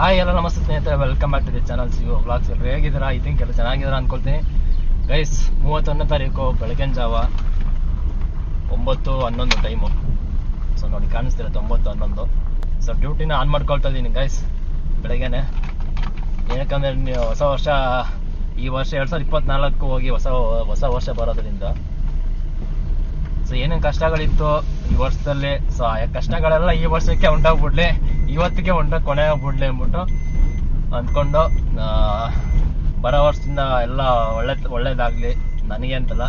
Hi ಎಲ್ಲ ನಮಸ್ತೆ ಸ್ನೇಹಿತರೆ, welcome back to the channel C vlogs. ಎಲ್ಲರೂ ಹೇಗಿದ್ದೀರಾ? ಐ ಥಿಂಕ್ ಎಲ್ಲ ಚೆನ್ನಾಗಿದ್ದೀರಾ ಅನ್ಕೊಳ್ತೀನಿ ಗೈಸ್. 31ನೇ ತಾರೀಕು ಬೆಳಗಿನ ಜಾವ 9:11 ಟೈಮು. ಸೊ ನೋಡಿ ಕಾಣಿಸ್ತಿರ 9:11. ಸೊ ಡ್ಯೂಟಿನ ಆನ್ ಮಾಡ್ಕೊಳ್ತಾ ಇದ್ದೀನಿ ಗೈಸ್ ಬೆಳಗ್ಗೆನೆ. ಏನಕ್ಕಂದ್ರೆ ಹೊಸ ವರ್ಷ, ಈ ವರ್ಷ 2024 ಹೋಗಿ ಹೊಸ ವರ್ಷ ಬರೋದ್ರಿಂದ ಸೊ ಏನೇನು ಕಷ್ಟಗಳಿತ್ತು ಈ ವರ್ಷದಲ್ಲಿ, ಸೊ ಆ ಕಷ್ಟಗಳೆಲ್ಲ ಈ ವರ್ಷಕ್ಕೆ ಹೊಂಟೋಗ್ಬಿಡ್ಲಿ, ಇವತ್ತಿಗೆ ಕೊನೆ ಆಗ್ಬಿಡ್ಲಿ ಅಂದ್ಬಿಟ್ಟು ಅಂದ್ಕೊಂಡು ಬರೋ ವರ್ಷದಿಂದ ಎಲ್ಲ ಒಳ್ಳೇದಾಗಲಿ, ನನಗೆ ಅಂತಲ್ಲ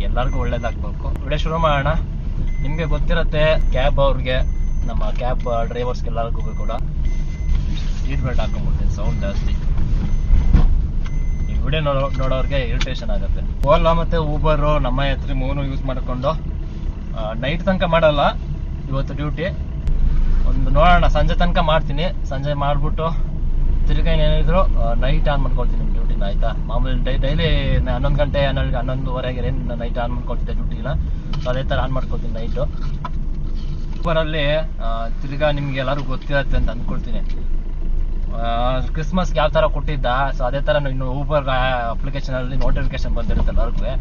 ಎಲ್ಲರಿಗೂ ಒಳ್ಳೇದಾಗಬೇಕು. ವಿಡಿಯೋ ಶುರು ಮಾಡೋಣ. ನಿಮಗೆ ಗೊತ್ತಿರುತ್ತೆ ಕ್ಯಾಬ್ ಅವ್ರಿಗೆ, ನಮ್ಮ ಕ್ಯಾಬ್ ಡ್ರೈವರ್ಸ್ಗೆ ಎಲ್ಲರಿಗೂ ಕೂಡ ಸೀಟ್ ಬೆಲ್ಟ್ ಹಾಕೊಂಡ್ಬಿಡ್ತೀನಿ, ಸೌಂಡ್ ಜಾಸ್ತಿ. ಈ ವಿಡಿಯೋ ನೋಡೋರಿಗೆ ಇರಿಟೇಷನ್ ಆಗುತ್ತೆ. ಓಲಾ ಮತ್ತು ಊಬರು ನಮ್ಮ ಹತ್ರ ಮೂನು ಯೂಸ್ ಮಾಡಿಕೊಂಡು ನೈಟ್ ತನಕ ಮಾಡಲ್ಲ ಇವತ್ತು ಡ್ಯೂಟಿ. ಒಂದು ನೋಡೋಣ, ಸಂಜೆ ತನಕ ಮಾಡ್ತೀನಿ. ಸಂಜೆ ಮಾಡಿಬಿಟ್ಟು ತಿರ್ಗಾ ಏನಿದ್ರು ನೈಟ್ ಆನ್ ಮಾಡ್ಕೊಳ್ತೀನಿ ಡ್ಯೂಟಿನ, ಆಯ್ತಾ? ಮಾಮೂಲಿ ಡೈಲಿ 11 ಗಂಟೆ 11:30 ಏನು ನೈಟ್ ಆನ್ ಮಾಡ್ಕೊಳ್ತಿದ್ದೆ ಡ್ಯೂಟಿನ. ಸೊ ಅದೇ ಥರ ಆನ್ ಮಾಡ್ಕೊಳ್ತೀನಿ ನೈಟು. ಊಬರಲ್ಲಿ ತಿರ್ಗಾ ನಿಮ್ಗೆ ಎಲ್ಲರೂ ಗೊತ್ತಿರತ್ತೆ ಅಂತ ಅಂದ್ಕೊಳ್ತೀನಿ. ಕ್ರಿಸ್ಮಸ್ಗೆ ಯಾವ ಥರ ಕೊಟ್ಟಿದ್ದ, ಸೊ ಅದೇ ಥರ ಇನ್ನು ಊಬರ್ ಅಪ್ಲಿಕೇಶನಲ್ಲಿ ನೋಟಿಫಿಕೇಶನ್ ಬಂದಿರುತ್ತೆ ಎಲ್ಲರಿಗೂ.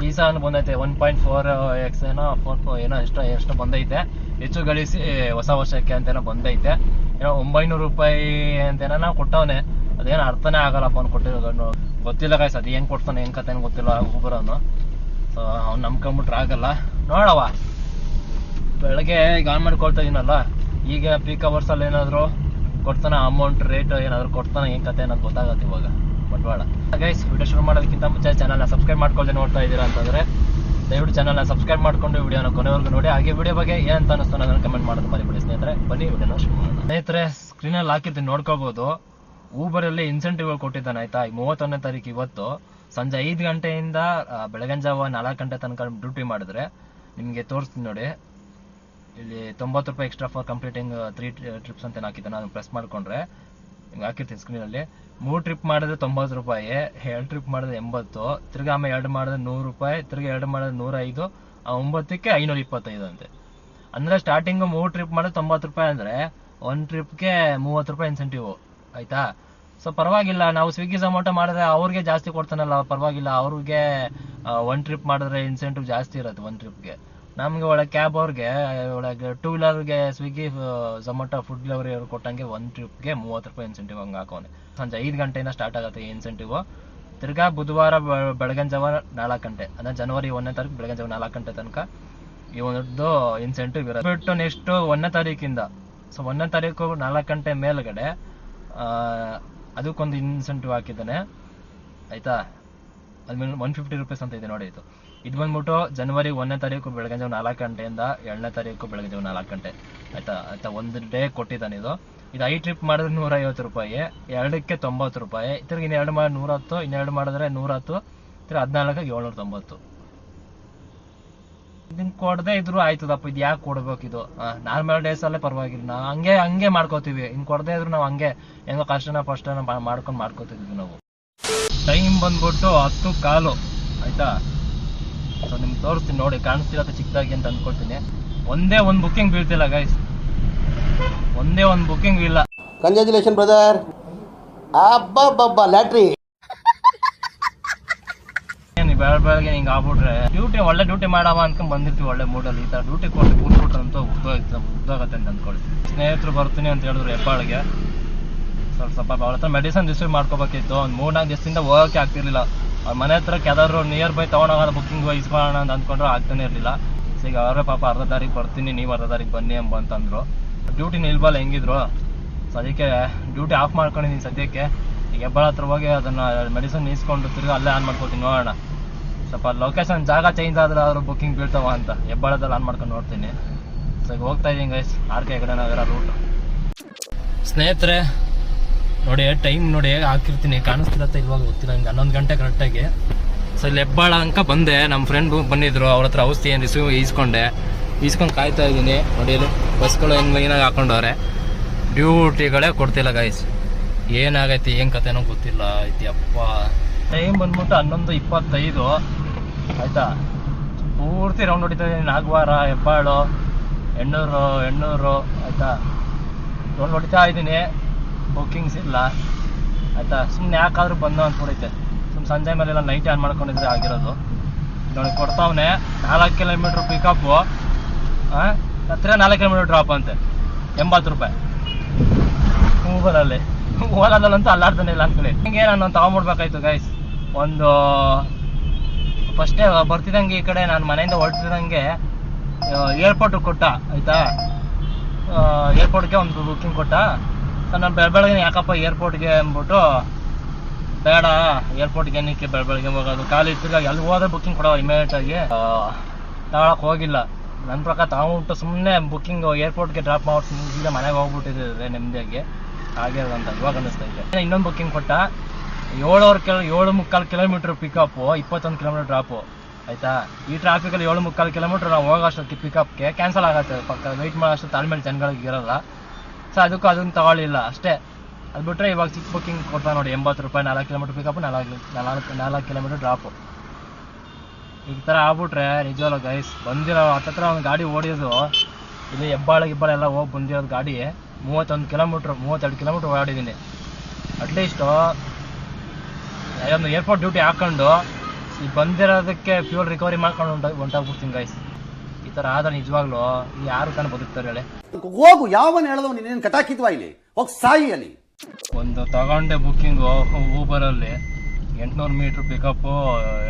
ಈ ಸಹ ಬಂದೈತೆ 1.4x ಏನೋ 4 ಏನೋ ಎಷ್ಟು ಬಂದೈತೆ, ಹೆಚ್ಚು ಗಳಿಸಿ ಹೊಸ ವರ್ಷಕ್ಕೆ ಅಂತೇನೋ ಬಂದೈತೆ. ಏನೋ 900 ರೂಪಾಯಿ ಅಂತೇನೋ ಕೊಟ್ಟವನೆ. ಅದೇನು ಅರ್ಥನೇ ಆಗಲ್ಲಪ್ಪ ಅವ್ನು ಕೊಟ್ಟಿರೋ, ಗೊತ್ತಿಲ್ಲ ಗಾಯ್ಸ್ ಅದು ಹೆಂಗೆ ಕೊಡ್ತಾನೆ ಹೆಂಗೆ ಕತೆ ಗೊತ್ತಿಲ್ಲ ಊಬರ್ ಅವನು. ಸೊ ಅವ್ನು ನಂಬ್ಕೊಂಬಿಟ್ರೆ ಆಗಲ್ಲ. ನೋಡವ ಬೆಳಗ್ಗೆ ಈಗ ಆನ್ ಮಾಡ್ಕೊಳ್ತಾ ಇದೀನಲ್ಲ, ಈಗ ಪೀಕ್ ಅವರ್ಸಲ್ಲಿ ಏನಾದರೂ ಕೊಡ್ತಾನೆ ಅಮೌಂಟ್ ರೇಟ್ ಏನಾದರೂ ಕೊಡ್ತಾನೆ, ಏನು ಕತೆ ಅನ್ನೋದು ಗೊತ್ತಾಗತ್ತೆ ಇವಾಗ ಬಂಡವಾಳ. ಗೈಸ್ ವಿಡಿಯೋ ಶುರು ಮಾಡೋದಕ್ಕಿಂತ ಮುಂಚೆ ಚಾನಲ್ನ ಸಬ್ಸ್ಕ್ರೈಬ್ ಮಾಡ್ಕೊಳ್ಳದೆ ನೋಡ್ತಾ ಇದ್ದೀರಾ ಅಂತಂದರೆ ದಯವಿಟ್ಟು ಚಾನಲ್ನ ಸಬ್ಸ್ಕ್ರೈಬ್ ಮಾಡಿಕೊಂಡು ವಿಡಿಯೋನ ಕೊನೆವರೆಗೂ ನೋಡಿ. ಹಾಗೆ ವಿಡಿಯೋ ಬಗ್ಗೆ ಏನಂತ ಅನ್ನಿಸ್ತು ಅದನ್ನು ಕಮೆಂಟ್ ಮಾಡೋದು ಮರಿಬೇಡಿ ಸ್ನೇಹಿತರೆ. ಬನ್ನಿ ವಿಡಿಯೋನ ಶುರು ಮಾಡೋಣ. ಸ್ನೇಹಿತರೆ ಸ್ಕ್ರೀನಲ್ಲಿ ಹಾಕಿರ್ತೀನಿ ನೋಡ್ಕೋಬೋದು. ಊಬರಲ್ಲಿ ಇನ್ಸೆಂಟಿವ್ಗಳು ಕೊಟ್ಟಿದ್ದಾನೆ, ಆಯ್ತಾ? 31ನೇ ತಾರೀಕು ಇವತ್ತು ಸಂಜೆ 5 ಗಂಟೆಯಿಂದ ಬೆಳಗಿನ ಜಾವ 4 ಗಂಟೆ ತನಕ ಡ್ಯೂಟಿ ಮಾಡಿದ್ರೆ ನಿಮಗೆ ತೋರಿಸ್ತೀನಿ ನೋಡಿ. ಇಲ್ಲಿ 90 ರೂಪಾಯಿ ಎಕ್ಸ್ಟ್ರಾ ಫಾರ್ ಕಂಪ್ಲೀಟಿಂಗ್ 3 ಟ್ರಿಪ್ಸ್ ಅಂತ ಹಾಕಿದ್ದಾನೆ. ನಾನು ಪ್ರೆಸ್ ಮಾಡ್ಕೊಂಡ್ರೆ ಹಿಂಗೆ ಹಾಕಿರ್ತೀನಿ ಸ್ಕ್ರೀನಲ್ಲಿ. 3 ಟ್ರಿಪ್ ಮಾಡಿದ್ರೆ 90 ರೂಪಾಯಿ, 2 ಟ್ರಿಪ್ ಮಾಡಿದ್ರೆ 80, ತಿರ್ಗಿ ಆಮೇಲೆ 2 ಮಾಡಿದ್ರೆ 100 ರೂಪಾಯಿ, ತಿರ್ಗಿ 2 ಮಾಡಿದ್ರೆ 105, 9ಕ್ಕೆ 525 ಅಂತೆ. ಅಂದರೆ ಸ್ಟಾರ್ಟಿಂಗು 3 ಟ್ರಿಪ್ ಮಾಡಿದ್ರೆ 90 ರೂಪಾಯಿ ಅಂದರೆ 1 ಟ್ರಿಪ್ಗೆ 30 ರೂಪಾಯಿ ಇನ್ಸೆಂಟಿವ್, ಆಯ್ತಾ? ಸೊ ಪರವಾಗಿಲ್ಲ. ನಾವು ಸ್ವಿಗ್ಗಿ ಝೊಮ್ಯಾಟೊ ಮಾಡಿದ್ರೆ ಅವ್ರಿಗೆ ಜಾಸ್ತಿ ಕೊಡ್ತಾನಲ್ಲ, ಪರವಾಗಿಲ್ಲ. ಅವ್ರಿಗೆ 1 ಟ್ರಿಪ್ ಮಾಡಿದ್ರೆ ಇನ್ಸೆಂಟಿವ್ ಜಾಸ್ತಿ ಇರುತ್ತೆ 1 ಟ್ರಿಪ್ಗೆ. ನಮಗೆ ಒಳಗೆ ಕ್ಯಾಬ್ ಅವ್ರಿಗೆ, ಒಳಗೆ 2 ವೀಲರ್ಗೆ ಸ್ವಿಗ್ಗಿ ಝೊಮ್ಯಾಟೊ ಫುಡ್ ಡೆಲಿವರಿ ಅವ್ರು ಕೊಟ್ಟಂಗೆ 1 ಟ್ರಿಪ್ಗೆ 30 ರೂಪಾಯಿ ಇನ್ಸೆಂಟಿವ್ ಹಂಗೆ ಹಾಕೋನೆ. ಸಂಜೆ 5 ಗಂಟೆಯಿಂದ ಸ್ಟಾರ್ಟ್ ಆಗುತ್ತೆ ಈ ಇನ್ಸೆಂಟಿವ್. ತಿರ್ಗಾ ಬುಧವಾರ ಬೆಳಗಿನ ಜಾವ 4 ಗಂಟೆ, ಅಂದರೆ ಜನವರಿ 1ನೇ ತಾರೀಕು ಬೆಳಗಿನ ಜಾವ 4 ಗಂಟೆ ತನಕ ಈ ಒಂದು ಇನ್ಸೆಂಟಿವ್ ಇರುತ್ತೆ. ಬಿಟ್ಟು ನೆಕ್ಸ್ಟು 1ನೇ ತಾರೀಕಿಂದ, ಸೊ 1ನೇ ತಾರೀಕು 4 ಗಂಟೆ ಮೇಲ್ಗಡೆ ಅದಕ್ಕೊಂದು ಇನ್ಸೆಂಟಿವ್ ಹಾಕಿದ್ದಾನೆ, ಆಯಿತಾ? ಅದ್ಮೇಲೆ 150 ರೂಪೀಸ್ ಅಂತ ಇದೆ ನೋಡಿ. ಇದು ಬಂದ್ಬಿಟ್ಟು ಜನವರಿ 1ನೇ ತಾರೀಕು ಬೆಳಗಿನ ಜಾವ 4 ಗಂಟೆಯಿಂದ 2ನೇ ತಾರೀಕು ಬೆಳಗಿನ ಜಾವ 4 ಗಂಟೆ, ಆಯ್ತಾ? ಒಂದು ಡೇ ಕೊಟ್ಟಿದ್ದಾನೆ ಇದು. 5 ಟ್ರಿಪ್ ಮಾಡಿದ್ರೆ 150 ರೂಪಾಯಿ, 2ಕ್ಕೆ 90 ರೂಪಾಯಿ, ತಿರ್ಗಿ 2 ಮಾಡಿದ್ರೆ 110, 2 ಮಾಡಿದ್ರೆ 110, ತಿರ್ಗಿ 14ಕ್ಕೆ 790. ಇದನ್ನ ಕೊಡದೆ ಇದ್ರು ಆಯ್ತದಪ್ಪ, ಇದು ಯಾಕೆ ಕೊಡ್ಬೇಕು? ಇದು ನಾರ್ಮಲ್ ಡೇಸಲ್ಲೇ ಪರವಾಗಿಲ್ಲ, ನಾವು ಹಂಗೆ ಮಾಡ್ಕೋತೀವಿ. ಇನ್ನು ಕೊಡದೆ ಇದ್ರು ನಾವು ಹಂಗೆ ಹೆಂಗೋ ಫಸ್ಟನ ಮಾಡ್ಕೋತಿದ್ವಿ ನಾವು. ಟೈಮ್ ಬಂದ್ಬಿಟ್ಟು 10:15, ಆಯ್ತಾ? ಸೊ ನಿಮ್ಗೆ ತೋರಿಸ್ತೀನಿ ನೋಡಿ, ಕಾಣಿಸ್ತಿರತ್ತೆ ಚಿಕ್ಕದಾಗಿ ಅಂತ ಅಂದ್ಕೊಳ್ತೀನಿ. ಒಂದೇ ಒಂದು ಬುಕ್ಕಿಂಗ್ ಬೀಳ್ತಿಲ್ಲ ಗೈಸ್, ಒಂದೇ ಒಂದು ಬುಕ್ಕಿಂಗ್ ಇಲ್ಲ. ಕಂಗ್ರ್ಯಾಚುಲೇಷನ್ ಬ್ರದರ್, ಅಬ್ಬಬ್ಬಬ್ಬ ಲ್ಯಾಟ್ರಿ. ಬೆಳಗ್ಗೆ ಹಿಂಗೆ ಆಗ್ಬಿಟ್ರೆ ಡ್ಯೂಟಿ ಒಳ್ಳೆ ಡ್ಯೂಟಿ ಮಾಡವ ಅನ್ಕೊಂಡ್ ಬಂದಿರ್ತೀವಿ ಒಳ್ಳೆ ಮೂಡಲ್ಲಿ. ಈ ಥರ ಡ್ಯೂಟಿ ಕೊಟ್ಟು ಕೂತ್ಬಿಟ್ರೆ ಅಂತೂ ಉದ್ದಾಗತ್ತೆ ಅಂತ ಅಂದ್ಕೊಳ್ತೀವಿ. ಸ್ನೇಹಿತರು ಬರ್ತೀನಿ ಅಂತ ಹೇಳಿದ್ರು ಹೆಬ್ಬಾಳಿಗೆ. ಸ್ವಲ್ಪ ಅವ್ರ ಹತ್ರ ಮೆಡಿಸನ್ ರಿಸೀವ್ ಮಾಡ್ಕೋಬೇಕಿತ್ತು. ಒಂದು 3-4 ದಿವಸದಿಂದ ಹೋಗೋಕ್ಕೆ ಆಗ್ತಿರ್ಲಿಲ್ಲ. ಅವ್ರ ಮನೆ ಹತ್ರ ಯಾವ್ದಾದ್ರು ನಿಯರ್ ಬೈ ತೊಗೊಂಡೋಗೋದು ಬುಕ್ಕಿಂಗ್ ಇಸ್ಕೊಳ್ಳೋಣ ಅಂತ ಅಂದ್ಕೊಂಡ್ರು ಆಗ್ತಾನೆ ಇರಲಿಲ್ಲ. ಸೊ ಈಗ ಅವರೇ ಪಾಪ ಅರ್ಧ ತಾರೀಕು ಬರ್ತೀನಿ, ನೀವು ಅರ್ಧ ತಾರೀಕು ಬನ್ನಿ ಅಂತಂದ್ರು. ಡ್ಯೂಟಿ ನಿಲ್ಬಲ್ಲ ಹೆಂಗಿದ್ರು. ಸೊ ಅದಕ್ಕೆ ಡ್ಯೂಟಿ ಆಫ್ ಮಾಡ್ಕೊಂಡಿದ್ದೀನಿ ಸದ್ಯಕ್ಕೆ. ಈಗ ಹೆಬ್ಬಾಳ ಹತ್ರ ಹೋಗಿ ಅದನ್ನು ಮೆಡಿಸನ್ ಇಸ್ಕೊಂಡು ತಿರ್ಗಿ ಅಲ್ಲೇ ಆನ್ ಮಾಡ್ಕೊತೀನಿ, ನೋಡೋಣ. ಸ್ವಲ್ಪ ಲೊಕೇಶನ್ ಜಾಗ ಚೇಂಜ್ ಆದ್ರೆ ಅವರು ಬುಕ್ಕಿಂಗ್ ಬೀಳ್ತಾವ ಅಂತ ಹೆಬ್ಬಾಳದಲ್ಲಿ ಆನ್ ಮಾಡ್ಕೊಂಡು ನೋಡ್ತೀನಿ. ಸೊ ಈಗ ಹೋಗ್ತಾ ಇದ್ದೀನಿ ಗೈಸ್, RK ಹೆಗಡೆ ನಗರ ರೂಟ್. ಸ್ನೇಹಿತರೆ ನೋಡಿ, ಟೈಮ್ ನೋಡಿ ಹಾಕಿರ್ತೀನಿ, ಕಾಣಿಸ್ತಿರತ್ತೆ ಇವಾಗ ಗೊತ್ತಿಲ್ಲ ನಿಮ್ಗೆ, 11 ಗಂಟೆ ಕರೆಕ್ಟಾಗಿ. ಸೊ ಇಲ್ಲಿ ಹೆಬ್ಬಾಳ ತನಕ ಬಂದೆ. ನಮ್ಮ ಫ್ರೆಂಡ್ ಬಂದಿದ್ರು, ಅವ್ರ ಹತ್ರ ಔಷಧಿ ಏನು ಈಸ್ಕೊಂಡು ಕಾಯ್ತಾ ಇದ್ದೀನಿ. ನೋಡಿ ಇಲ್ಲಿ ಬಸ್ಗಳು ಹೆಂಗೆ ಲೈನಾಗಿ ಹಾಕೊಂಡವ್ರೆ. ಡ್ಯೂಟಿಗಳೇ ಕೊಡ್ತಿಲ್ಲ ಗೈಸ್, ಏನಾಗೈತಿ ಏನು ಕತೆನೋ ಗೊತ್ತಿಲ್ಲ. ಐತಿಯಪ್ಪ ಟೈಮ್ ಬಂದ್ಬಿಟ್ಟು 11:25, ಆಯಿತಾ? ಪೂರ್ತಿ ರೌಂಡ್ ಹೊಡಿತಾ ಇದ್ದೀನಿ. ನಾಗವಾರ, ಹೆಬ್ಬಾಳು, ಹೆಣ್ಣೂರು, ಆಯಿತಾ? ರೌಂಡ್ ಹೊಡಿತಾ ಇದ್ದೀನಿ. ಬುಕ್ಕಿಂಗ್ಸ್ ಇಲ್ಲ ಆಯಿತಾ. ಸುಮ್ಮನೆ ಯಾಕಾದ್ರೂ ಬಂದು ಅಂದ್ಬಿಡೈತೆ. ಸಂಜೆ ಮೇಲೆಲ್ಲ ನೈಟ್ ಆನ್ ಮಾಡ್ಕೊಂಡಿದ್ರೆ ಆಗಿರೋದು. ನೋಡಿ ಕೊಡ್ತಾವನೆ 4 ಕಿಲೋಮೀಟ್ರ್ ಪಿಕಪ್ಪು, ಹತ್ತಿರ 4 ಕಿಲೋಮೀಟ್ರ್ ಡ್ರಾಪ್ ಅಂತೆ, 80 ರೂಪಾಯಿ. ಊಬರಲ್ಲಿ ಓಲಾದಲ್ಲಂತೂ ಅಲ್ಲಾಡ್ತಾನೆ ಇಲ್ಲ ಅಂದ್ಕೊಳ್ಳಿ. ಹಿಂಗೆ ನಾನು ತಗೊಂಡ್ಬಿಡ್ಬೇಕಾಯ್ತು ಗೈಸ್. ಒಂದು ಫಸ್ಟೇ ಬರ್ತಿದ್ದಂಗೆ ಈ ಕಡೆ ನಾನು ಮನೆಯಿಂದ ಹೊರಟಿದ್ದಂಗೆ ಏರ್ಪೋರ್ಟ್ ಕೊಟ್ಟ ಆಯಿತಾ. ಏರ್ಪೋರ್ಟ್ಗೆ ಒಂದು ಬುಕ್ಕಿಂಗ್ ಕೊಟ್ಟ. ನಾನು ಬೆಳಗ್ಗೆ ಯಾಕಪ್ಪ ಏರ್ಪೋರ್ಟ್ಗೆ ಅಂದ್ಬಿಟ್ಟು ಬೇಡ, ಏರ್ಪೋರ್ಟ್ಗೆ ಏನಕ್ಕೆ ಬೆಳಗ್ಗೆ ಹೋಗೋದು, ಖಾಲಿ ಇತ್ತಿಗಾಗಿ ಅಲ್ಲಿ ಹೋದ್ರೆ ಬುಕ್ಕಿಂಗ್ ಕೊಡೋ ಇಮಿಡಿಯೇಟಾಗಿ ತಗೊಳಕ್ಕೆ ಹೋಗಿಲ್ಲ. ನನ್ನ ಪ್ರಕಾರ ತಗೊಂಡ್ಬಿಟ್ಟು ಸುಮ್ಮನೆ ಬುಕ್ಕಿಂಗ್ ಏರ್ಪೋರ್ಟ್ಗೆ ಡ್ರಾಪ್ ಮಾಡ್ಬಿಟ್ಟು ಸೀದಾ ಮನೆಗೆ ಹೋಗ್ಬಿಟ್ಟಿದ್ರೆ ನೆಮ್ಮದಿಯಾಗಿ ಹಾಗೆ ಅಂತ ಇವಾಗ ಅನ್ನಿಸ್ತೈತೆ. ಇನ್ನೊಂದು ಬುಕ್ಕಿಂಗ್ ಕೊಟ್ಟ 7.25 ಕಿಲೋಮೀಟ್ರ್ ಪಿಕಪ್ಪು, 21 ಕಿಲೋಮೀಟ್ರ್ ಡ್ರಾಪು ಆಯಿತಾ. ಈ ಟ್ರಾಫಿಕಲ್ಲಿ 7.25 ಕಿಲೋಮೀಟ್ರ್ ನಾವು ಹೋಗೋಷ್ಟೊತ್ತಿಗೆ ಪಿಕಪ್ಗೆ ಕ್ಯಾನ್ಸಲ್ ಆಗುತ್ತೆ. ಪಕ್ಕ ವೆಯ್ಟ್ ಮಾಡೋಷ್ಟು ತಾಳ್ಮೇಲೆ ಜನಗಳಿಗೆ ಇರೋಲ್ಲ. ಸೊ ಅದಕ್ಕೂ ಅದನ್ನು ತಗೊಳ್ಳಿಲ್ಲ ಅಷ್ಟೇ. ಅದು ಬಿಟ್ಟರೆ ಇವಾಗ ಚಿಕ್ಕ ಬುಕ್ಕಿಂಗ್ ಕೊಡ್ತಾ ನೋಡಿ 80 ರೂಪಾಯಿ, 4 ಕಿಲೋಮೀಟ್ರ್ ಪಿಕಪ್ಪು, 4 ಕಿಲೋಮೀಟ್ರ್ ಡ್ರಾಪು. ಈ ಥರ ಆಗ್ಬಿಟ್ರೆ ನಿಜವಲ್ಲ ಗೈಸ್. ಬಂದಿರೋ ಹತ್ತತ್ರ ಒಂದು ಗಾಡಿ ಓಡಿಯೋದು ಇಲ್ಲಿ ಹೆಬ್ಬಾಳ ಎಲ್ಲ ಹೋಗಿ ಬಂದಿರೋದು ಗಾಡಿ 32 ಕಿಲೋಮೀಟ್ರ್ ಓಡಾಡಿದ್ದೀನಿ. ಅಟ್ಲೀಸ್ಟು ಒಂದು ಏರ್ಪೋರ್ಟ್ ಡ್ಯೂಟಿ ಹಾಕೊಂಡು ಈಗ ಬಂದಿರೋದಕ್ಕೆ ಫ್ಯೂಲ್ ರಿಕವರಿ ಮಾಡ್ಕೊಂಡು ಹೊಂಟೋಗ್ಬಿಡ್ತೀನಿ ಗೈಸ್. ಈ ಥರ ಆದ್ರೆ ನಿಜವಾಗ್ಲೂ ಯಾರು ತಾನು ಬದುಕ್ತಾರೆ ಹೇಳಿ. ಹೋಗು, ಯಾವನ್ ಹೇಳೋದು ನೀನೇನು ಕಟಾಕಿದ್ವಾ ಇಲ್ಲಿ, ಹೋಗಿ ಸಾಯಿ ಅಲ್ಲಿ. ಒಂದು ತಗೊಂಡೆ ಬುಕ್ಕಿಂಗು ಊಬರಲ್ಲಿ 800 ಮೀಟ್ರ್ ಪಿಕಪ್ಪು,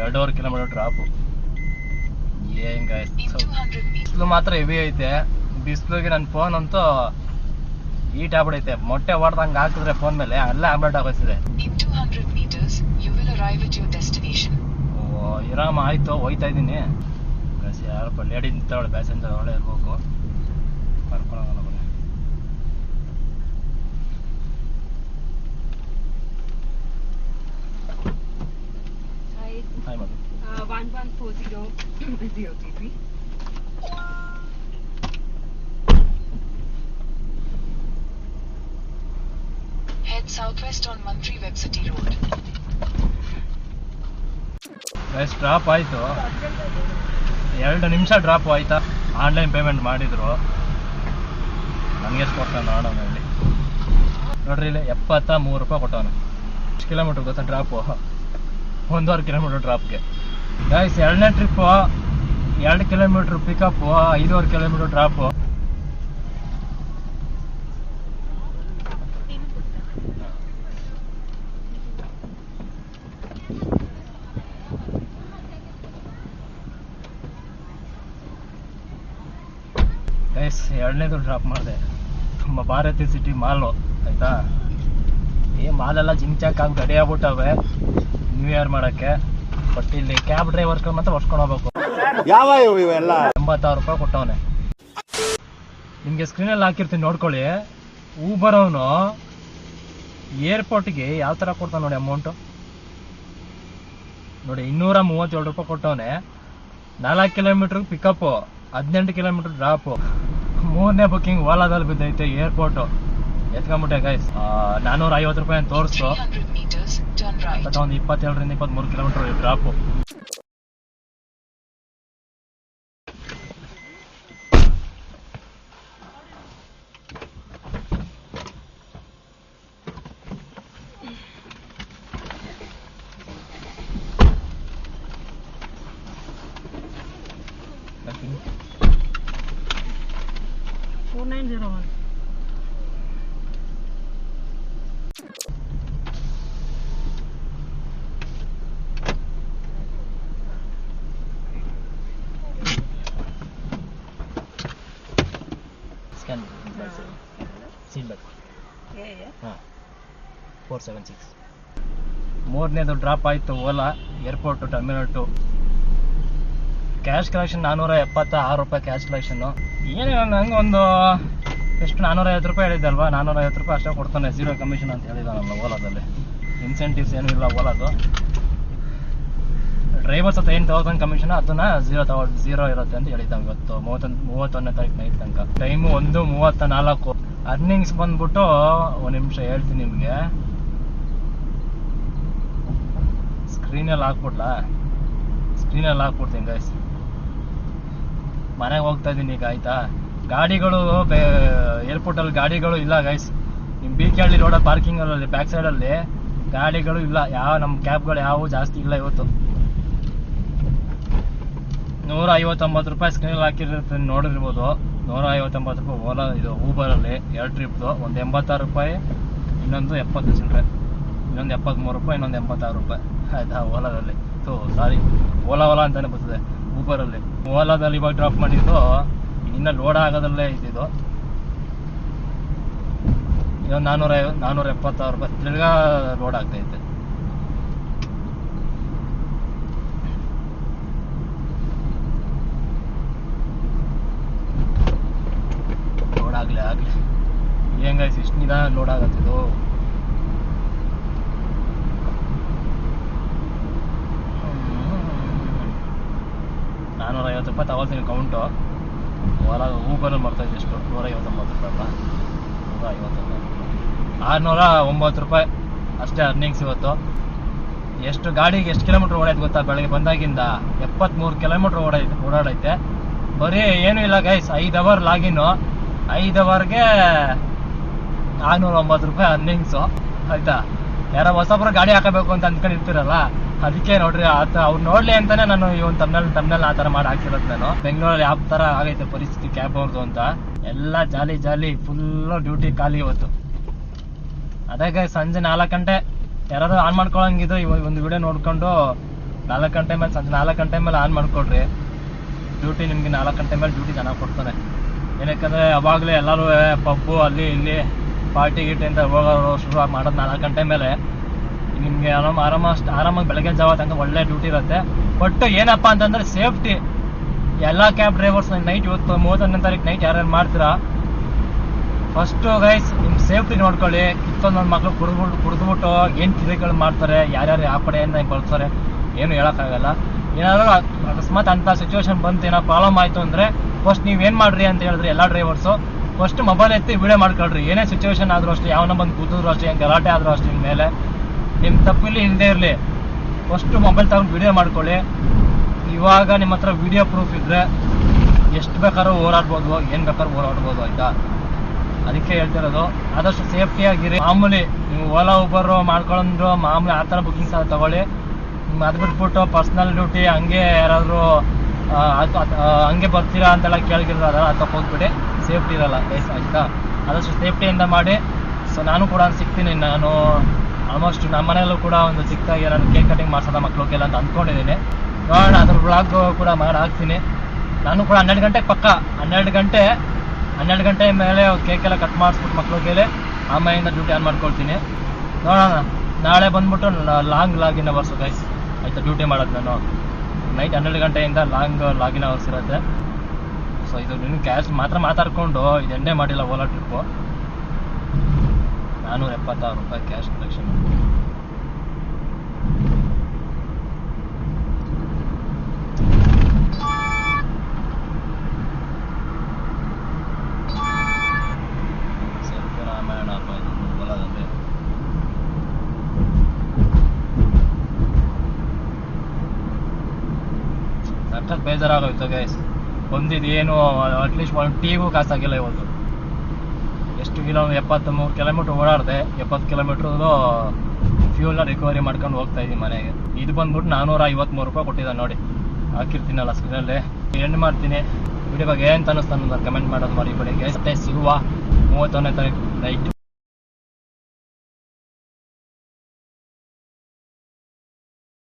2.5 ಕಿಲೋಮೀಟ್ರ್ ಡ್ರಾಪು. ಏನ್ ಗೈಸ್ ಬಿಸಿಲು ಮಾತ್ರ ಹೆವಿ ಐತೆ. ಬಿಸಿಲಿಗೆ ನನ್ನ ಫೋನ್ ಅಂತೂ ಹೀಟ್ ಆಗ್ಬಿಡೈತೆ. ಮೊಟ್ಟೆ ಹೊಡೆದಂಗೆ ಹಾಕಿದ್ರೆ ಫೋನ್ ಮೇಲೆ ಅಲ್ಲೇ ಆಮ್ಲೆಟ್ ಆಗೋಯ್ತಿದೆ. ಇರಾಮ ಆಯ್ತು, ಹೋಯ್ತಾ ಇದ್ದೀನಿ. ಯಾರಪ್ಪ ಲೇಡಿ ನಿಂತವಳೆ, ಪ್ಯಾಸೆಂಜರ್ ಅವಳೇ ಇರ್ಬೇಕು, ಕರ್ಕೊಳ್ಳೋಣ ಬನ್ನಿ. ಹಾಯ್ ಮದು. 1140 is the OTP. Head southwest on Mantri Web City Road. Guys drop ಆಯಿತು, 2 ನಿಮಿಷ ಡ್ರಾಪ್ ಆಯ್ತಾ. ಆನ್ಲೈನ್ ಪೇಮೆಂಟ್ ಮಾಡಿದ್ರು. ನನಗೆ ಎಷ್ಟು ಕೊಡ್ತಾನೆ ನೋಡೋಣ ಇಲ್ಲಿ. ನೋಡ್ರಿ ಇಲ್ಲಿ 73 ರೂಪಾಯಿ ಕೊಟ್ಟವನು. ಎಷ್ಟು ಕಿಲೋಮೀಟ್ರ್ ಗೊತ್ತಾ ಡ್ರಾಪು? 1.5 ಕಿಲೋಮೀಟ್ರ್ ಡ್ರಾಪ್ಗೆ ಗೈಸ್. 2ನೇ trip 2 kilometre pickup, 5.5 kilometre drop. Guys 2ನೇದು ಡ್ರಾಪ್ ಮಾಡಿದೆ. ತುಂಬ ಭಾರತಿ ಸಿಟಿ ಮಾಲು ಆಯಿತಾ. ಈ ಮಾಲೆಲ್ಲ ಜಿಂಚಾಕ್ ಆಗಿ ರೆಡಿ ಆಗ್ಬಿಟ್ಟವೆ ನ್ಯೂ ಇಯರ್ ಮಾಡೋಕ್ಕೆ. ಬಟ್ ಇಲ್ಲಿ ಕ್ಯಾಬ್ ಡ್ರೈವರ್ಗಳು ಮಾತ್ರ ಹೊಡ್ಸ್ಕೊಂಡು ಹೋಗ್ಬೇಕು. ಯಾವ ಇವೆಲ್ಲ 86 ರೂಪಾಯಿ ಕೊಟ್ಟವನೆ. ನಿಮಗೆ ಸ್ಕ್ರೀನಲ್ಲಿ ಹಾಕಿರ್ತೀನಿ ನೋಡ್ಕೊಳ್ಳಿ. ಊಬರ್ ಅವನು ಏರ್ಪೋರ್ಟ್ಗೆ ಯಾವ ಥರ ಕೊಡ್ತಾನೆ ನೋಡಿ ಅಮೌಂಟು ನೋಡಿ. 237 ರೂಪಾಯಿ ಕೊಟ್ಟವನೆ. 4 ಕಿಲೋಮೀಟ್ರ್ ಪಿಕಪ್ಪು, 18 ಕಿಲೋಮೀಟ್ರ್ ಡ್ರಾಪು. 3ನೇ ಬುಕ್ಕಿಂಗ್ ಓಲಾದಲ್ಲಿ ಬಿದ್ದೈತೆ ಏರ್ಪೋರ್ಟು. ಎತ್ಕೊಂಬಿಟ್ಟೆ ಗೈಸ್. 450 ರೂಪಾಯಿ ಅಂತ ತೋರಿಸ್ತು. ಒಂದು 27ರಿಂದ 23 ಕಿಲೋಮೀಟ್ರ್ ಡ್ರಾಪು. ಹಾಂ 476. 3ನೇದು ಡ್ರಾಪ್ ಆಯಿತು Ola airport terminal 2. Cash collection 476 ರೂಪಾಯಿ ಕ್ಯಾಶ್ ಕಲೆಕ್ಷನ್ನು. ಏನಿಲ್ಲ ನಂಗೆ ಒಂದು ಎಷ್ಟು 450 ರೂಪಾಯಿ ಹೇಳಿದ್ದಲ್ವಾ, 450 ರೂಪಾಯಿ ಅಷ್ಟೇ ಕೊಡ್ತಾನೆ. 0 ಕಮಿಷನ್ ಅಂತ ಹೇಳಿದಾನಲ್ಲ ಓಲಾದಲ್ಲಿ. ಇನ್ಸೆಂಟಿವ್ಸ್ ಏನೂ ಇಲ್ಲ ಓಲಾದು. ಡ್ರೈವರ್ಸ್ ಹತ್ರ 8,000 ಕಮಿಷನ್, ಅದನ್ನ 0 ಇರುತ್ತೆ ಅಂತ ಹೇಳಿದ್ದಾವೆ. ಇವತ್ತು 31ನೇ ತಾರೀಕು ನೈಟ್ ತನಕ. ಟೈಮು 1:34. ಅರ್ನಿಂಗ್ಸ್ ಬಂದ್ಬಿಟ್ಟು ಒಂದು ನಿಮಿಷ ಹೇಳ್ತೀನಿ ನಿಮಗೆ. ಸ್ಕ್ರೀನಲ್ಲಿ ಹಾಕ್ಬಿಡ್ತೀನಿ ಗೈಸ್. ಮನೆಗೆ ಹೋಗ್ತಾ ಇದ್ದೀನಿ ಈಗ ಆಯಿತಾ. ಗಾಡಿಗಳು ಏರ್ಪೋರ್ಟಲ್ಲಿ ಗಾಡಿಗಳು ಇಲ್ಲ ಗೈಸ್. ನಿಮ್ಮ BKಹಳ್ಳಿ ರೋಡ್ ಪಾರ್ಕಿಂಗಲ್ಲಿ ಬ್ಯಾಕ್ ಸೈಡಲ್ಲಿ ಗಾಡಿಗಳು ಇಲ್ಲ, ಯಾವ ನಮ್ಮ ಕ್ಯಾಬ್ಗಳು ಯಾವ ಜಾಸ್ತಿ ಇಲ್ಲ ಇವತ್ತು. 159 ರೂಪಾಯಿ ಸ್ಕ್ರೀನಲ್ಲಿ ಹಾಕಿರುತ್ತೆ ನೋಡಿರ್ಬೋದು. 159 ರೂಪಾಯಿ ಓಲಾ ಇದು ಊಬರಲ್ಲಿ 2 ಟ್ರಿಪ್ದು, ಒಂದು 86 ರೂಪಾಯಿ, ಇನ್ನೊಂದು 70 ಚಿಲ್ಲರೆ, ಇನ್ನೊಂದು 73 ರೂಪಾಯಿ, ಇನ್ನೊಂದು 86 ರೂಪಾಯಿ ಆಯ್ತಾ ಓಲಾದಲ್ಲಿ. ಸಾರಿ ಓಲಾ ಅಂತಾನೆ ಬರ್ತದೆ ಊಬರಲ್ಲಿ. ಓಲಾದಲ್ಲಿ ಇವಾಗ ಡ್ರಾಪ್ ಮಾಡಿದ್ದು ಇನ್ನು ಲೋಡ್ ಆಗೋದಲ್ಲೇ ಇದ್ದಿದ್ದು. ಇವಾಗ 476 ರೂಪಾಯಿ ತಿರ್ಗಾ ಲೋಡ್ ಆಗ್ತೈತೆ. ಲೋಡ್ ಆಗ್ಲಿ ಹೆಂಗಾಯ್ತು ಇಷ್ಟು ನಿಧಾನ ಲೋಡ್ ಆಗತ್ತಿದು. 450 ರೂಪಾಯಿ ತಗೋತೀನಿ ಕೌಂಟು. ಓಲಾ ಊಬರಲ್ಲಿ ಮಾಡ್ತಾಯಿದ್ದೆ ಎಷ್ಟು 159 ರೂಪಾಯಿ ಅಲ್ಲ, 609 ರೂಪಾಯಿ ಅಷ್ಟೇ ಅರ್ನಿಂಗ್ಸ್ ಇವತ್ತು. ಎಷ್ಟು ಗಾಡಿಗೆ ಎಷ್ಟು ಕಿಲೋಮೀಟ್ರ್ ಓಡಾಯ್ತು ಗೊತ್ತಾ? ಬೆಳಗ್ಗೆ ಬಂದಾಗಿಂದ 73 ಕಿಲೋಮೀಟ್ರ್ ಓಡಾಡೈತೆ. ಬರೀ ಏನೂ ಇಲ್ಲ ಗೈಸ್, 5 ಅವರ್ ಲಾಗಿನ್ನು, 5 ಅವರ್ಗೆ 609 ರೂಪಾಯಿ ಅರ್ನಿಂಗ್ಸು ಆಯ್ತಾ. ಯಾರೋ ಹೊಸಬ್ರು ಗಾಡಿ ಹಾಕಬೇಕು ಅಂತ ಅಂದ್ಕೊಂಡಿರ್ತೀರಲ್ಲ, ಅದಕ್ಕೆ ನೋಡ್ರಿ ಅವ್ರು ನೋಡ್ಲಿ ಅಂತಾನೆ ನಾನು ಈ ಒಂದು ತಮ್ಮನಲ್ಲಿ ಆ ಥರ ಮಾಡಿ ಹಾಕಿರೋದು. ನಾನು ಬೆಂಗಳೂರಲ್ಲಿ ಯಾವ ಥರ ಆಗೈತೆ ಪರಿಸ್ಥಿತಿ ಕ್ಯಾಬ್ ಅವ್ರದ್ದು ಅಂತ, ಎಲ್ಲ ಜಾಲಿ ಫುಲ್ಲು ಡ್ಯೂಟಿ ಖಾಲಿ ಇವತ್ತು. ಅದಾಗ ಸಂಜೆ 4 ಗಂಟೆ ಯಾರಾದ್ರೂ ಆನ್ ಮಾಡ್ಕೊಳಂಗಿದ್ದು ಒಂದು ವಿಡಿಯೋ ನೋಡ್ಕೊಂಡು 4 ಗಂಟೆ ಮೇಲೆ, ಸಂಜೆ 4 ಗಂಟೆ ಮೇಲೆ ಆನ್ ಮಾಡ್ಕೊಡ್ರಿ. ಡ್ಯೂಟಿ ನಿಮ್ಗೆ 4 ಗಂಟೆ ಮೇಲೆ ಡ್ಯೂಟಿ ಚೆನ್ನಾಗಿ ಕೊಡ್ತಾನೆ. ಏನಕ್ಕಂದ್ರೆ ಅವಾಗಲೇ ಎಲ್ಲರೂ ಪಬ್ಬು ಅಲ್ಲಿ ಇಲ್ಲಿ ಪಾರ್ಟಿ ಗೀಟಿ ಅಂತ ಹೋಗೋರು ಶುರು ಮಾಡೋದು 4 ಗಂಟೆ ಮೇಲೆ. ನಿಮಗೆ ಆರಾಮಾಗಿ ಬೆಳಗ್ಗೆ ಜಾವ ತನಕ ಒಳ್ಳೆ ಡ್ಯೂಟಿ ಇರುತ್ತೆ. ಬಟ್ ಏನಪ್ಪ ಅಂತಂದ್ರೆ ಸೇಫ್ಟಿ. ಎಲ್ಲ ಕ್ಯಾಬ್ ಡ್ರೈವರ್ಸ್ ನೈಟ್ ಇವತ್ತು 31ನೇ ತಾರೀಕು ನೈಟ್ ಯಾರ್ಯಾರು ಮಾಡ್ತೀರಾ, ಫಸ್ಟು ಗೈಸ್ ನಿಮ್ಮ ಸೇಫ್ಟಿ ನೋಡ್ಕೊಳ್ಳಿ. ಕಿತ್ತೊಂದೊಂದು ಮಕ್ಳು ಕುಡಿದ್ಬಿಟ್ಟು ಏನು ಕಿರಿಗಳು ಮಾಡ್ತಾರೆ, ಯಾರ್ಯಾರು ಯಾವ ಕಡೆಯಿಂದ ಬಳಸ್ತಾರೆ ಏನು ಹೇಳೋಕ್ಕಾಗಲ್ಲ. ಏನಾದರೂ ಅಕಸ್ಮಾತ್ ಅಂಥ ಸಿಚುವೇಶನ್ ಬಂತು, ಏನೋ ಪ್ರಾಬ್ಲಮ್ ಆಯಿತು ಅಂದರೆ ಫಸ್ಟ್ ನೀವೇನು ಮಾಡ್ರಿ ಅಂತ ಹೇಳಿದ್ರೆ ಎಲ್ಲ ಡ್ರೈವರ್ಸು ಫಸ್ಟ್ ಮೊಬೈಲ್ ಎತ್ತಿ ವಿಡಿಯೋ ಮಾಡ್ಕೊಳ್ರಿ. ಏನೇ ಸಿಚುವೇಶನ್ ಆದರೂ ಅಷ್ಟೇ, ಯಾವನ ಬಂದು ಕೂತಿದ್ರು ಅಷ್ಟೇ, ಏನು ಗಲಾಟೆ ಆದರೂ ಅಷ್ಟೇ, ನಿಮ್ಮ ಮೇಲೆ ನಿಮ್ಮ ತಪ್ಪಿಲ್ಲಿ ಇಲ್ಲದೆ ಇರಲಿ ಫಸ್ಟು ಮೊಬೈಲ್ ತಗೊಂಡು ವಿಡಿಯೋ ಮಾಡ್ಕೊಳ್ಳಿ. ಇವಾಗ ನಿಮ್ಮ ಹತ್ರ ವಿಡಿಯೋ ಪ್ರೂಫ್ ಇದ್ದರೆ ಎಷ್ಟು ಬೇಕಾದ್ರೂ ಓಡಾಡ್ಬೋದು, ಏನು ಬೇಕಾದ್ರೂ ಓಡಾಡ್ಬೋದು ಆಯಿತಾ. ಅದಕ್ಕೆ ಹೇಳ್ತಿರೋದು ಆದಷ್ಟು ಸೇಫ್ಟಿಯಾಗಿರಿ. ಮಾಮೂಲಿ ನೀವು ಓಲಾ ಊಬರು ಮಾಡ್ಕೊಂಡ್ರು ಮಾಮೂಲಿ ಆ ಥರ ಬುಕ್ಕಿಂಗ್ಸ್ ತಗೊಳ್ಳಿ. ಅದು ಬಿಟ್ಬಿಟ್ಟು ಪರ್ಸ್ನಲ್ ಡ್ಯೂಟಿ ಹಂಗೆ ಯಾರಾದರೂ ಹಂಗೆ ಬರ್ತೀರಾ ಅಂತೆಲ್ಲ ಕೇಳಿಗಿರೋದಲ್ಲ, ಅದು ಹೋಗ್ಬಿಡಿ, ಸೇಫ್ಟಿ ಇರಲ್ಲ ಗೈಸ್ ಆಯಿತಾ. ಆದಷ್ಟು ಸೇಫ್ಟಿಯಿಂದ ಮಾಡಿ. ಸೊ ನಾನು ಕೂಡ ಸಿಗ್ತೀನಿ, ನಾನು ಆಲ್ಮೋಸ್ಟ್ ನಮ್ಮ ಮನೆಯಲ್ಲೂ ಕೂಡ ಒಂದು ಸಿಕ್ತಾಗಿ ನಾನು ಕೇಕ್ ಕಟಿಂಗ್ ಮಾಡ್ಸೋದ ಮಕ್ಳಿಗೆಲ್ಲ ಅಂತ ಅಂದ್ಕೊಂಡಿದ್ದೀನಿ. ನೋಡೋಣ, ಅದ್ರ ಬ್ಲಾಗ್ ಕೂಡ ಮಾಡಿ ಹಾಕ್ತೀನಿ. ನಾನು ಕೂಡ 12 ಗಂಟೆಗೆ ಪಕ್ಕ 12 ಗಂಟೆ ಮೇಲೆ ಕೇಕೆಲ್ಲ ಕಟ್ ಮಾಡಿಸ್ಬಿಟ್ಟು ಮಕ್ಳಿಗೆ ಆಮೇಲಿಂದ ಡ್ಯೂಟಿ ಆನ್ ಮಾಡ್ಕೊಳ್ತೀನಿ. ನೋಡೋಣ, ನಾಳೆ ಬಂದ್ಬಿಟ್ಟು ಲಾಗಿನ್ ಅವರ್ಸು ಗೈಸ್ ಆಯಿತಾ ಡ್ಯೂಟಿ ಮಾಡೋದು. ನಾನು ನೈಟ್ 12 ಗಂಟೆಯಿಂದ ಲಾಗಿನ್ ಅವರ್ಸ್ ಇರುತ್ತೆ. ಸೊ ಇದು ನಿನ್ನ ಕ್ಯಾಶ್ ಮಾತ್ರ ಮಾತಾಡ್ಕೊಂಡು ಇದು ಎಂಡೇ ಮಾಡಿಲ್ಲ ಓಲಾ ಟ್ರಿಪ್ಪು. 476 ರೂಪಾಯಿ ಕ್ಯಾಶ್ ಕಲೆಕ್ಷನ್. ಸಖತ್ ಬೇಜಾರಾಗೋಯ್ತು ಗೈಸ್. ಬಂದಿದ್ದೇನು ಅಟ್ಲೀಸ್ಟ್ ಒಂದು ಟೀಗೂ ಕಾಸಾಗಿಲ್ಲ ಇವತ್ತು. ಎಷ್ಟು 73 ಕಿಲೋಮೀಟ್ರ್ ಓಡಾಡಿದೆ, 70 ಕಿಲೋಮೀಟ್ರದು ಫ್ಯೂಲ್ನ ರಿಕವರಿ ಮಾಡ್ಕೊಂಡು ಹೋಗ್ತಾ ಇದ್ದೀನಿ ಮನೆಗೆ. ಇದು ಬಂದ್ಬಿಟ್ಟು 453 ರೂಪಾಯಿ ಕೊಟ್ಟಿದ್ದಾನೆ ನೋಡಿ, ಹಾಕಿರ್ತೀನಲ್ಲ ಸ್ಕ್ರೀನಲ್ಲಿ. ಎಂಡ್ ಮಾಡ್ತೀನಿ. ವಿಡಿಯೋ ಬಗ್ಗೆ ಏನು ಅನ್ನಿಸ್ತಾನೆ ಕಮೆಂಟ್ ಮಾಡೋದು ಮಾಡಿ. ಬೆಳಿಗ್ಗೆ ಮತ್ತೆ ಸಿಗುವ 31ನೇ ತಾರೀಕು ನೈಟ್.